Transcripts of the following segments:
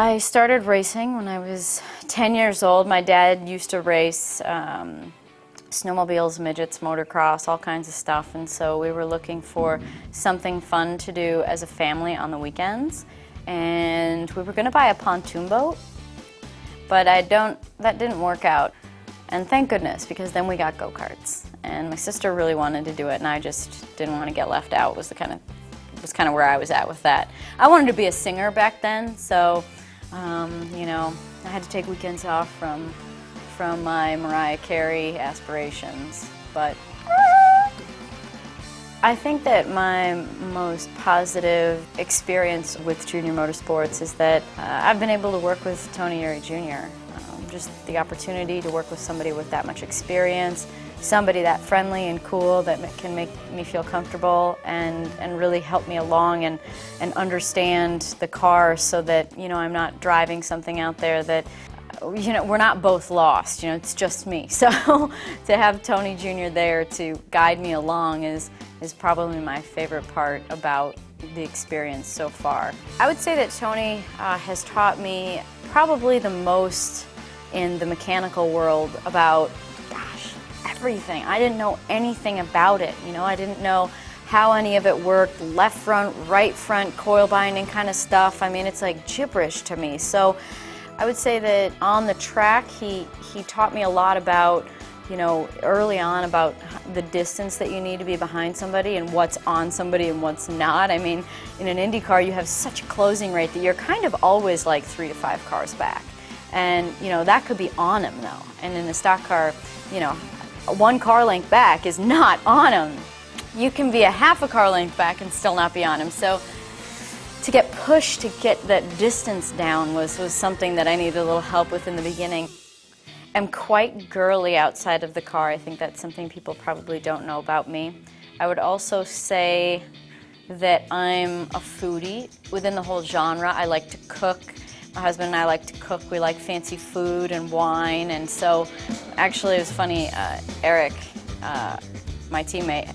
I started racing when I was 10 years old. My dad used to race snowmobiles, midgets, motocross, all kinds of stuff, and so we were looking for something fun to do as a family on the weekends, and we were going to buy a pontoon boat, but that didn't work out, and thank goodness, because then we got go-karts, and my sister really wanted to do it, and I just didn't want to get left out. Was kind of where I was at with that. I wanted to be a singer back then, so you know, I had to take weekends off from my Mariah Carey aspirations, but I think that my most positive experience with Junior Motorsports is that I've been able to work with Tony Eury Jr. Just the opportunity to work with somebody with that much experience, somebody that friendly and cool that can make me feel comfortable and really help me along and understand the car so that, you know, I'm not driving something out there that, you know, we're not both lost, you know, it's just me. So to have Tony Jr. there to guide me along is probably my favorite part about the experience so far. I would say that Tony has taught me probably the most in the mechanical world about, gosh, everything. I didn't know anything about it, you know, I didn't know how any of it worked, left front, right front, coil binding kind of stuff. I mean, it's like gibberish to me. So I would say that on the track, he taught me a lot about, you know, early on about the distance that you need to be behind somebody and what's on somebody and what's not. I mean, in an Indy car, you have such a closing rate that you're kind of always like 3 to 5 cars back. And, you know, that could be on him, though. And in a stock car, you know, 1 car length back is not on him. You can be a half a car length back and still not be on him. So to get pushed to get that distance down was something that I needed a little help with in the beginning. I'm quite girly outside of the car. I think that's something people probably don't know about me. I would also say that I'm a foodie within the whole genre. I like to cook. My husband and I like to cook. We like fancy food and wine, and so actually it was funny, Eric, my teammate,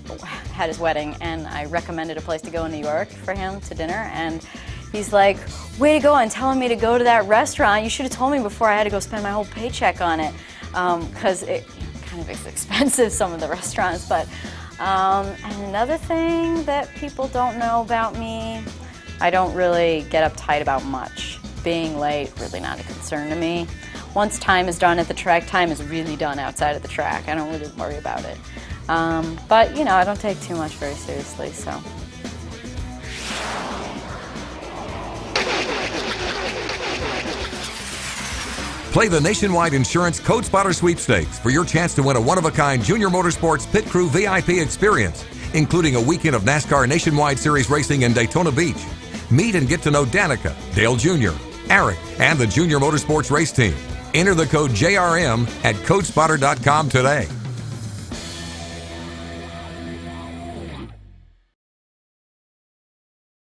had his wedding, and I recommended a place to go in New York for him to dinner, and he's like, way to go on telling me to go to that restaurant. You should have told me before I had to go spend my whole paycheck on it, because it kind of is expensive, some of the restaurants. But and another thing that people don't know about me, I don't really get uptight about much. Being late, really not a concern to me. Once time is done at the track, time is really done outside of the track. I don't really worry about it. But, you know, I don't take too much very seriously, so. Play the Nationwide Insurance Code Spotter Sweepstakes for your chance to win a one-of-a-kind Junior Motorsports Pit Crew VIP experience, including a weekend of NASCAR Nationwide Series racing in Daytona Beach. Meet and get to know Danica, Dale Jr., Eric, and the Junior Motorsports race team. Enter the code JRM at codespotter.com today.